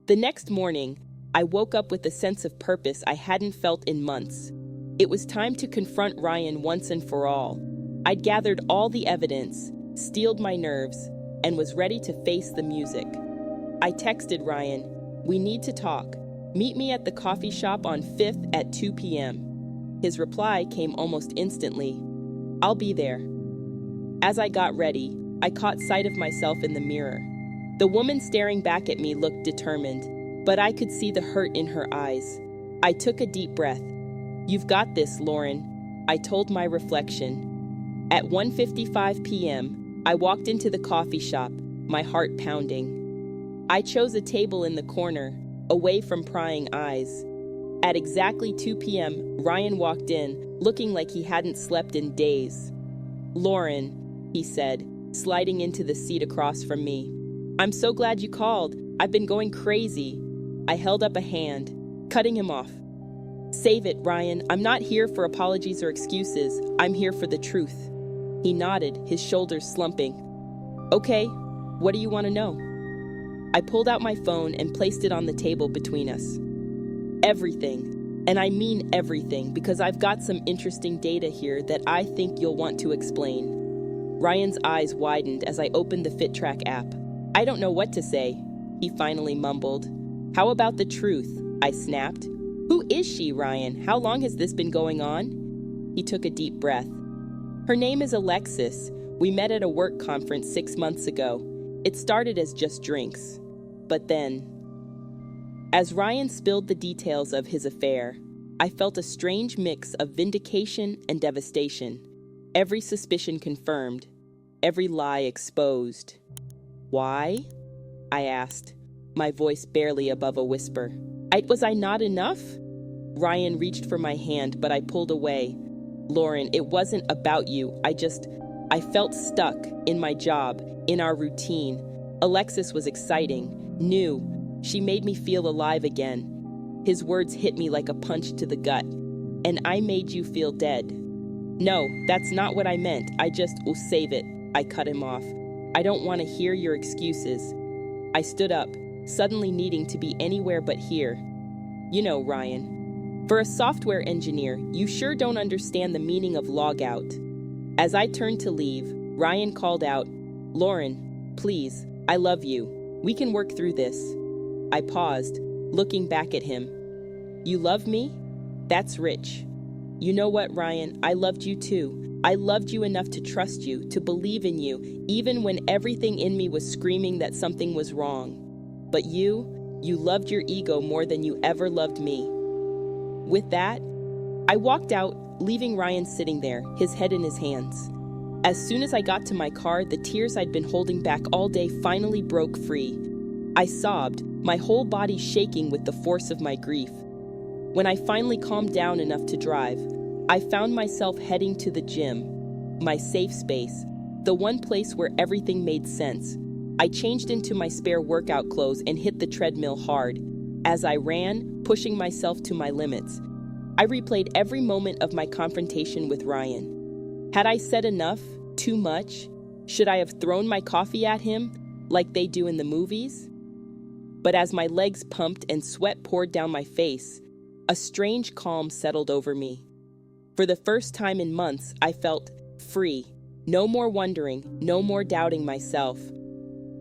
The next morning, I woke up with a sense of purpose I hadn't felt in months. It was time to confront Ryan once and for all. I'd gathered all the evidence, steeled my nerves, and was ready to face the music. I texted Ryan, "We need to talk. Meet me at the coffee shop on 5th at 2 p.m. His reply came almost instantly, "I'll be there." As I got ready, I caught sight of myself in the mirror. The woman staring back at me looked determined, but I could see the hurt in her eyes. I took a deep breath. "You've got this, Lauren," I told my reflection. At 1:55 p.m., I walked into the coffee shop, my heart pounding. I chose a table in the corner, away from prying eyes. At exactly 2 p.m., Ryan walked in, looking like he hadn't slept in days. "Lauren," he said, sliding into the seat across from me. "I'm so glad you called. I've been going crazy." I held up a hand, cutting him off. "Save it, Ryan. I'm not here for apologies or excuses. I'm here for the truth." He nodded, his shoulders slumping. "Okay, what do you want to know?" I pulled out my phone and placed it on the table between us. "Everything. And I mean everything, because I've got some interesting data here that I think you'll want to explain." Ryan's eyes widened as I opened the FitTrack app. "I don't know what to say," he finally mumbled. "How about the truth? I snapped. Who is she, Ryan? How long has this been going on? He took a deep breath. Her name is Alexis. We met at a work conference 6 months ago. It started as just drinks. But then, as Ryan spilled the details of his affair, I felt a strange mix of vindication and devastation. Every suspicion confirmed, every lie exposed. Why? I asked, my voice barely above a whisper. Was I not enough? Ryan reached for my hand, but I pulled away. Lauren, it wasn't about you. I felt stuck in my job, in our routine. Alexis was exciting, new. She made me feel alive again. His words hit me like a punch to the gut. And I made you feel dead. No, that's not what I meant. Will save it. I cut him off. I don't want to hear your excuses. I stood up, suddenly needing to be anywhere but here. You know, Ryan, for a software engineer, you sure don't understand the meaning of logout. As I turned to leave, Ryan called out, Lauren, please, I love you. We can work through this. I paused, looking back at him. You love me? That's rich. You know what, Ryan? I loved you too. I loved you enough to trust you, to believe in you, even when everything in me was screaming that something was wrong. But you loved your ego more than you ever loved me. With that, I walked out, leaving Ryan sitting there, his head in his hands. As soon as I got to my car, the tears I'd been holding back all day finally broke free. I sobbed, my whole body shaking with the force of my grief. When I finally calmed down enough to drive, I found myself heading to the gym, my safe space, the one place where everything made sense. I changed into my spare workout clothes and hit the treadmill hard. As I ran, pushing myself to my limits, I replayed every moment of my confrontation with Ryan. Had I said enough? Too much? Should I have thrown my coffee at him, like they do in the movies? But as my legs pumped and sweat poured down my face, a strange calm settled over me. For the first time in months, I felt free. No more wondering, no more doubting myself.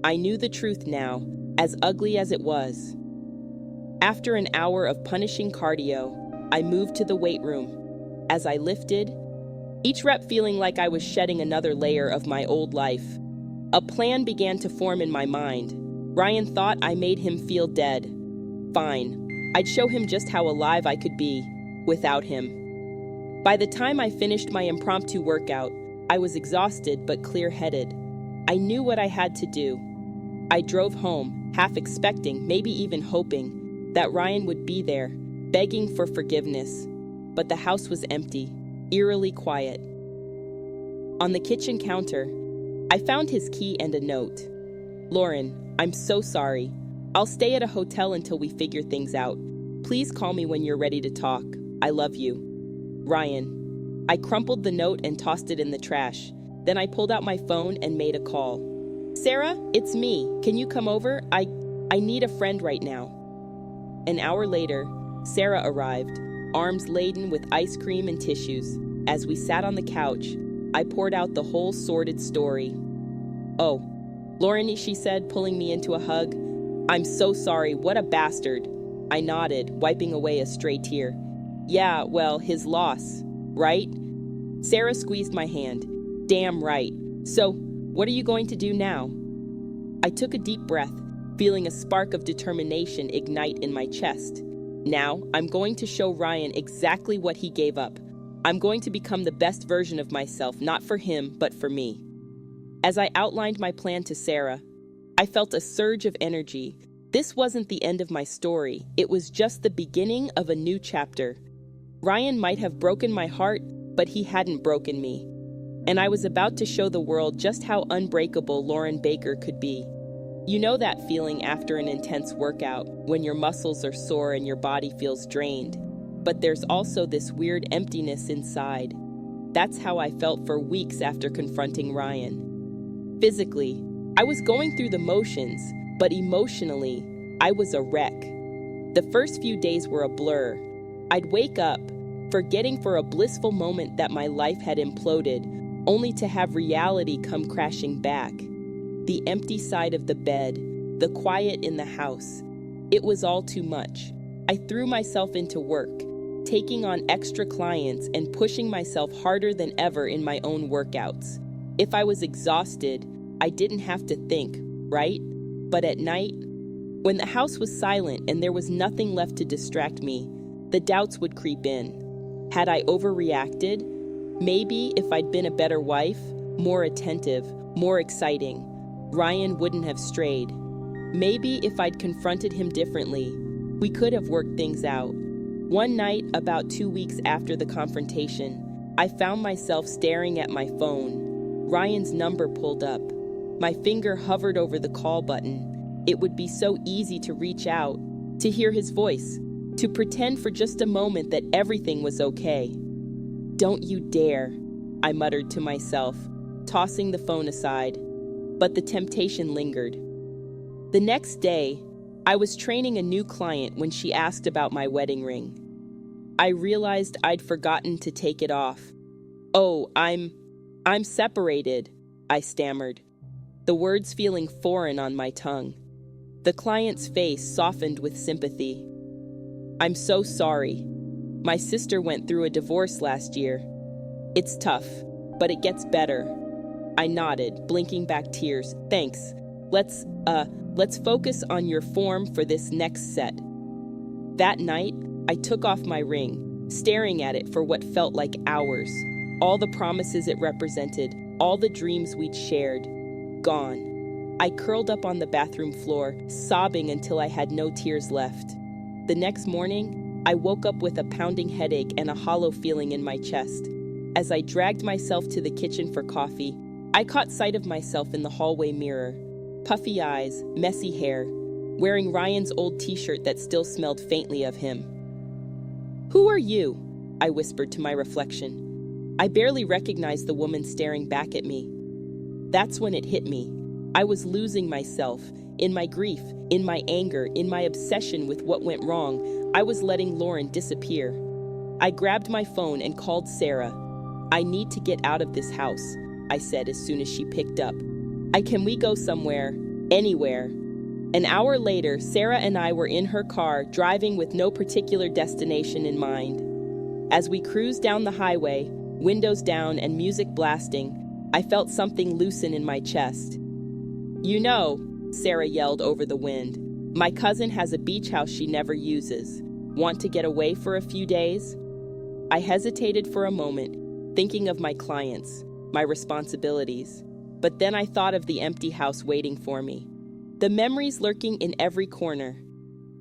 I knew the truth now, as ugly as it was. After an hour of punishing cardio, I moved to the weight room. As I lifted, each rep feeling like I was shedding another layer of my old life, a plan began to form in my mind. Ryan thought I made him feel dead. Fine, I'd show him just how alive I could be without him. By the time I finished my impromptu workout, I was exhausted but clear-headed. I knew what I had to do. I drove home, half expecting, maybe even hoping, that Ryan would be there, begging for forgiveness. But the house was empty, eerily quiet. On the kitchen counter, I found his key and a note. Lauren, I'm so sorry. I'll stay at a hotel until we figure things out. Please call me when you're ready to talk. I love you. Ryan. I crumpled the note and tossed it in the trash. Then I pulled out my phone and made a call. Sarah, it's me. Can you come over? I need a friend right now. An hour later, Sarah arrived, arms laden with ice cream and tissues. As we sat on the couch, I poured out the whole sordid story. Oh, Lauren, she said, pulling me into a hug. I'm so sorry, what a bastard. I nodded, wiping away a stray tear. Yeah, well, his loss, right? Sarah squeezed my hand. Damn right. So, what are you going to do now? I took a deep breath, feeling a spark of determination ignite in my chest. Now, I'm going to show Ryan exactly what he gave up. I'm going to become the best version of myself, not for him, but for me. As I outlined my plan to Sarah, I felt a surge of energy. This wasn't the end of my story. It was just the beginning of a new chapter. Ryan might have broken my heart, but he hadn't broken me. And I was about to show the world just how unbreakable Lauren Baker could be. You know that feeling after an intense workout, when your muscles are sore and your body feels drained. But there's also this weird emptiness inside. That's how I felt for weeks after confronting Ryan. Physically, I was going through the motions, but emotionally, I was a wreck. The first few days were a blur. I'd wake up, forgetting for a blissful moment that my life had imploded, only to have reality come crashing back. The empty side of the bed, the quiet in the house. It was all too much. I threw myself into work, taking on extra clients and pushing myself harder than ever in my own workouts. If I was exhausted, I didn't have to think, right? But at night, when the house was silent and there was nothing left to distract me, the doubts would creep in. Had I overreacted? Maybe if I'd been a better wife, more attentive, more exciting, Ryan wouldn't have strayed. Maybe if I'd confronted him differently, we could have worked things out. One night, about 2 weeks after the confrontation, I found myself staring at my phone. Ryan's number pulled up. My finger hovered over the call button. It would be so easy to reach out, to hear his voice, to pretend for just a moment that everything was okay. "Don't you dare," I muttered to myself, tossing the phone aside. But the temptation lingered. The next day, I was training a new client when she asked about my wedding ring. I realized I'd forgotten to take it off. "Oh, I'm separated," I stammered, the words feeling foreign on my tongue. The client's face softened with sympathy. "I'm so sorry. My sister went through a divorce last year. It's tough, but it gets better." I nodded, blinking back tears. "Thanks. Let's focus on your form for this next set." That night, I took off my ring, staring at it for what felt like hours. All the promises it represented, all the dreams we'd shared, gone. I curled up on the bathroom floor, sobbing until I had no tears left. The next morning, I woke up with a pounding headache and a hollow feeling in my chest. As I dragged myself to the kitchen for coffee, I caught sight of myself in the hallway mirror. Puffy eyes, messy hair, wearing Ryan's old t-shirt that still smelled faintly of him. "Who are you?" I whispered to my reflection. I barely recognized the woman staring back at me. That's when it hit me. I was losing myself. In my grief, in my anger, in my obsession with what went wrong, I was letting Lauren disappear. I grabbed my phone and called Sarah. "I need to get out of this house," I said as soon as she picked up. Can we go somewhere? Anywhere." An hour later, Sarah and I were in her car, driving with no particular destination in mind. As we cruised down the highway, windows down and music blasting, I felt something loosen in my chest. "You know," Sarah yelled over the wind, "my cousin has a beach house she never uses. Want to get away for a few days?" I hesitated for a moment, thinking of my clients, my responsibilities. But then I thought of the empty house waiting for me, the memories lurking in every corner.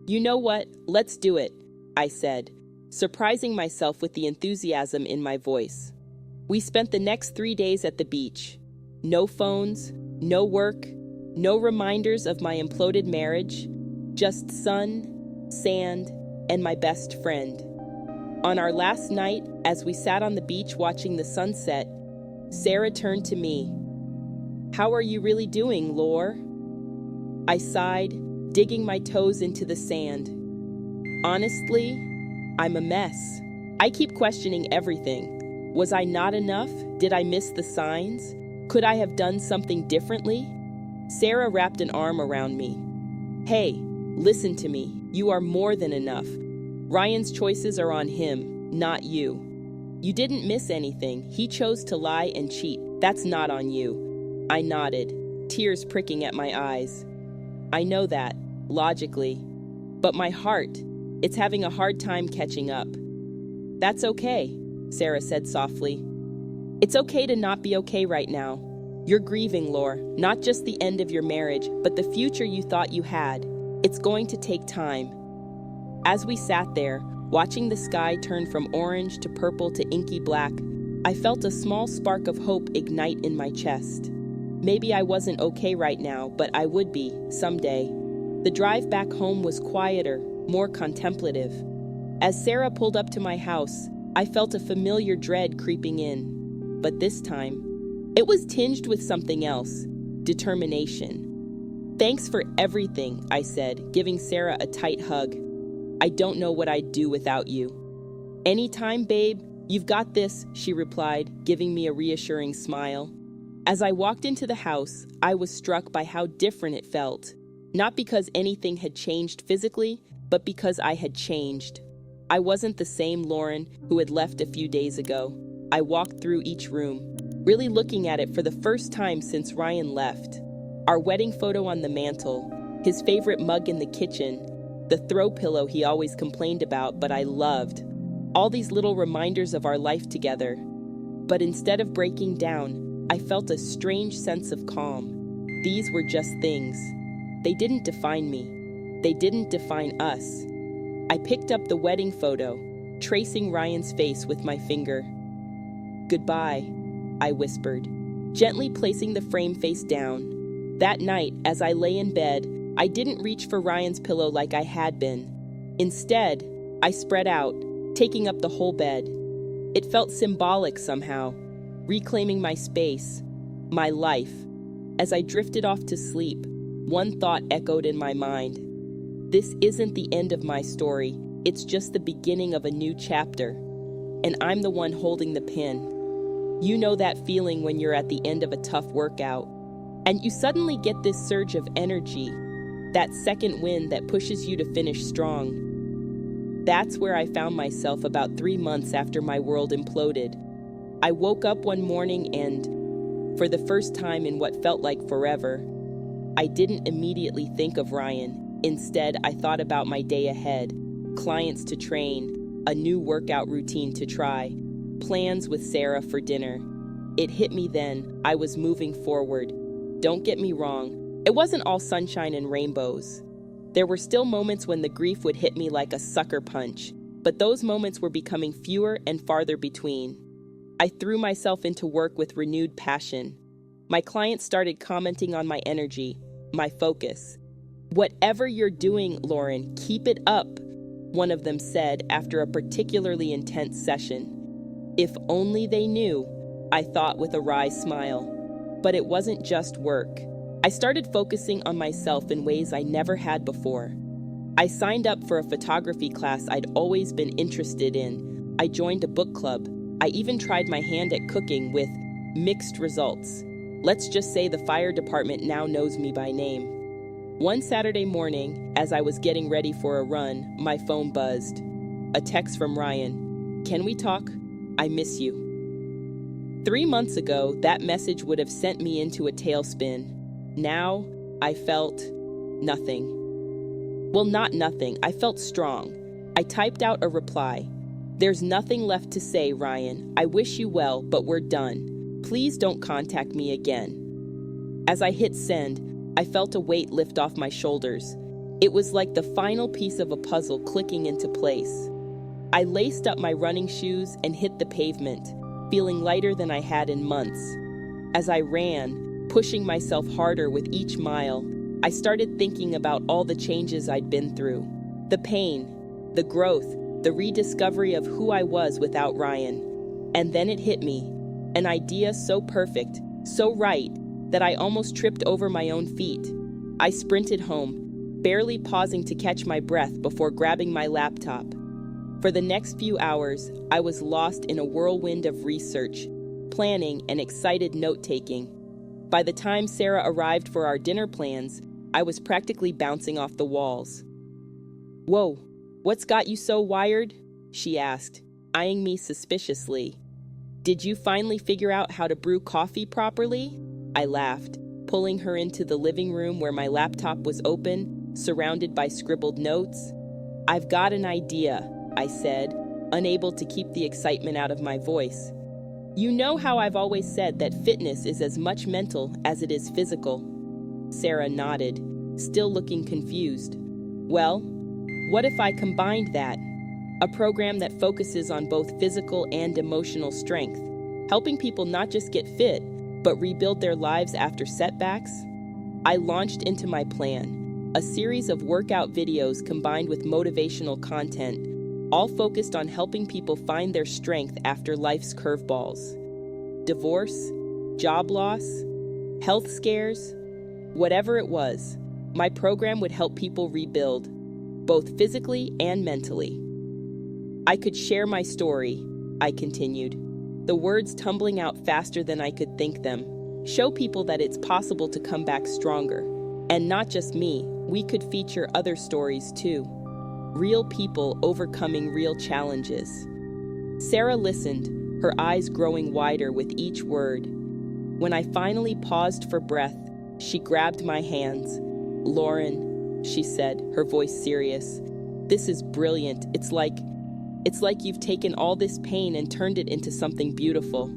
"You know what? Let's do it," I said, surprising myself with the enthusiasm in my voice. We spent the next 3 days at the beach. No phones, no work, no reminders of my imploded marriage, just sun, sand, and my best friend. On our last night, as we sat on the beach watching the sunset, Sarah turned to me. "How are you really doing, Lore?" I sighed, digging my toes into the sand. "Honestly, I'm a mess. I keep questioning everything. Was I not enough? Did I miss the signs? Could I have done something differently?" Sarah wrapped an arm around me. "Hey, listen to me. You are more than enough. Ryan's choices are on him, not you. You didn't miss anything. He chose to lie and cheat. That's not on you." I nodded, tears pricking at my eyes. "I know that, logically. But my heart, it's having a hard time catching up." "That's okay," Sarah said softly. "It's okay to not be okay right now. You're grieving, Lore, not just the end of your marriage, but the future you thought you had. It's going to take time." As we sat there, watching the sky turn from orange to purple to inky black, I felt a small spark of hope ignite in my chest. Maybe I wasn't okay right now, but I would be, someday. The drive back home was quieter, more contemplative. As Sarah pulled up to my house, I felt a familiar dread creeping in. But this time, it was tinged with something else, determination. "Thanks for everything," I said, giving Sarah a tight hug. "I don't know what I'd do without you." "Anytime, babe. You've got this," she replied, giving me a reassuring smile. As I walked into the house, I was struck by how different it felt. Not because anything had changed physically, but because I had changed. I wasn't the same Lauren who had left a few days ago. I walked through each room, really looking at it for the first time since Ryan left. Our wedding photo on the mantle, his favorite mug in the kitchen, the throw pillow he always complained about but I loved. All these little reminders of our life together. But instead of breaking down, I felt a strange sense of calm. These were just things. They didn't define me. They didn't define us. I picked up the wedding photo, tracing Ryan's face with my finger. "Goodbye," I whispered, gently placing the frame face down. That night, as I lay in bed, I didn't reach for Ryan's pillow like I had been. Instead, I spread out, taking up the whole bed. It felt symbolic somehow, reclaiming my space, my life. As I drifted off to sleep, one thought echoed in my mind. This isn't the end of my story, it's just the beginning of a new chapter. And I'm the one holding the pen. You know that feeling when you're at the end of a tough workout, and you suddenly get this surge of energy, that second wind that pushes you to finish strong. That's where I found myself about 3 months after my world imploded. I woke up one morning and, for the first time in what felt like forever, I didn't immediately think of Ryan. Instead, I thought about my day ahead, clients to train, a new workout routine to try, plans with Sarah for dinner. It hit me then, I was moving forward. Don't get me wrong, it wasn't all sunshine and rainbows. There were still moments when the grief would hit me like a sucker punch, but those moments were becoming fewer and farther between. I threw myself into work with renewed passion. My clients started commenting on my energy, my focus. "Whatever you're doing, Lauren, keep it up," one of them said after a particularly intense session. If only they knew, I thought with a wry smile. But it wasn't just work. I started focusing on myself in ways I never had before. I signed up for a photography class I'd always been interested in. I joined a book club. I even tried my hand at cooking with mixed results. Let's just say the fire department now knows me by name. One Saturday morning, as I was getting ready for a run, my phone buzzed. A text from Ryan. "Can we talk? I miss you." 3 months ago, that message would have sent me into a tailspin. Now, I felt nothing. Well, not nothing. I felt strong. I typed out a reply. "There's nothing left to say, Ryan. I wish you well, but we're done. Please don't contact me again." As I hit send, I felt a weight lift off my shoulders. It was like the final piece of a puzzle clicking into place. I laced up my running shoes and hit the pavement, feeling lighter than I had in months. As I ran, pushing myself harder with each mile, I started thinking about all the changes I'd been through. The pain, the growth, the rediscovery of who I was without Ryan. And then it hit me, an idea so perfect, so right, that I almost tripped over my own feet. I sprinted home, barely pausing to catch my breath before grabbing my laptop. For the next few hours, I was lost in a whirlwind of research, planning, and excited note-taking. By the time Sarah arrived for our dinner plans, I was practically bouncing off the walls. "Whoa, what's got you so wired?" she asked, eyeing me suspiciously. "Did you finally figure out how to brew coffee properly?" I laughed, pulling her into the living room where my laptop was open, surrounded by scribbled notes. "I've got an idea," I said, unable to keep the excitement out of my voice. "You know how I've always said that fitness is as much mental as it is physical?" Sarah nodded, still looking confused. "Well, what if I combined that? A program that focuses on both physical and emotional strength, helping people not just get fit, but rebuild their lives after setbacks?" I launched into my plan, a series of workout videos combined with motivational content, all focused on helping people find their strength after life's curveballs. Divorce, job loss, health scares, whatever it was, my program would help people rebuild, both physically and mentally. I could share my story, I continued, the words tumbling out faster than I could think them. Show people that it's possible to come back stronger. And not just me, we could feature other stories too. real people overcoming real challenges. Sarah listened, her eyes growing wider with each word. When I finally paused for breath, she grabbed my hands. "Lauren," she said, her voice serious, "this is brilliant. It's like you've taken all this pain and turned it into something beautiful."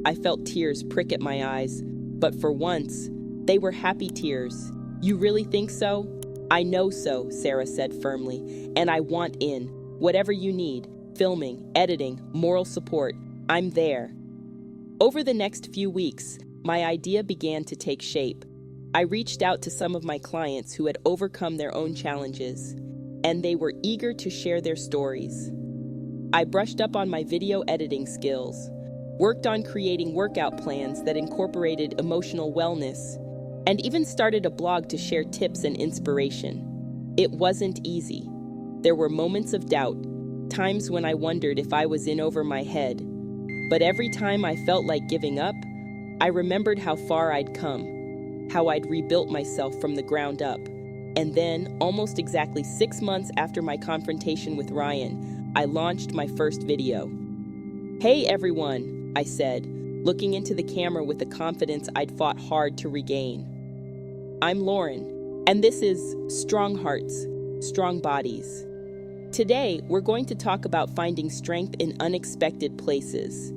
I felt tears prick at my eyes, but for once, they were happy tears. "You really think so?" "I know so," Sarah said firmly, "and I want in. Whatever you need, filming, editing, moral support, I'm there." Over the next few weeks, my idea began to take shape. I reached out to some of my clients who had overcome their own challenges, and they were eager to share their stories. I brushed up on my video editing skills, worked on creating workout plans that incorporated emotional wellness, and even started a blog to share tips and inspiration. It wasn't easy. There were moments of doubt, times when I wondered if I was in over my head. But every time I felt like giving up, I remembered how far I'd come, how I'd rebuilt myself from the ground up. And then, almost exactly 6 months after my confrontation with Ryan, I launched my first video. "Hey everyone," I said, looking into the camera with the confidence I'd fought hard to regain. "I'm Lauren, and this is Strong Hearts, Strong Bodies." Today, we're going to talk about finding strength in unexpected places.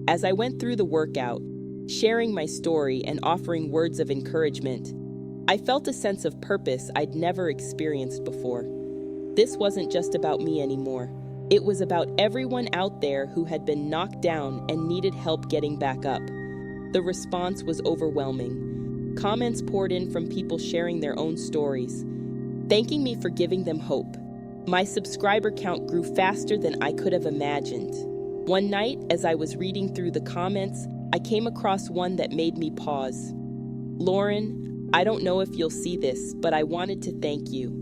As I went through the workout, sharing my story and offering words of encouragement, I felt a sense of purpose I'd never experienced before. This wasn't just about me anymore. It was about everyone out there who had been knocked down and needed help getting back up. The response was overwhelming. Comments poured in from people sharing their own stories, thanking me for giving them hope. My subscriber count grew faster than I could have imagined. One night, as I was reading through the comments, I came across one that made me pause. "Lauren, I don't know if you'll see this, but I wanted to thank you.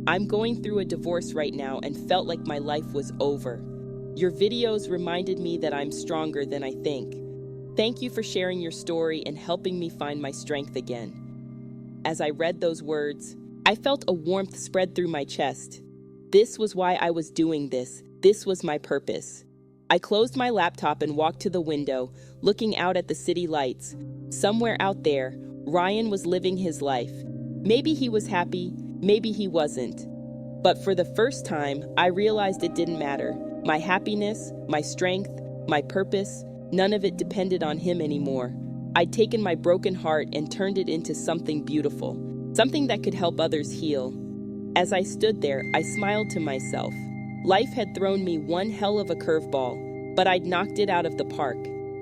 I'm going through a divorce right now and felt like my life was over. Your videos reminded me that I'm stronger than I think. Thank you for sharing your story and helping me find my strength again." As I read those words, I felt a warmth spread through my chest. This was why I was doing this. This was my purpose. I closed my laptop and walked to the window, looking out at the city lights. Somewhere out there, Ryan was living his life. Maybe he was happy, maybe he wasn't. But for the first time, I realized it didn't matter. My happiness, my strength, my purpose, none of it depended on him anymore. I'd taken my broken heart and turned it into something beautiful, something that could help others heal. As I stood there, I smiled to myself. Life had thrown me one hell of a curveball, but I'd knocked it out of the park.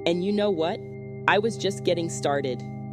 And you know what? I was just getting started.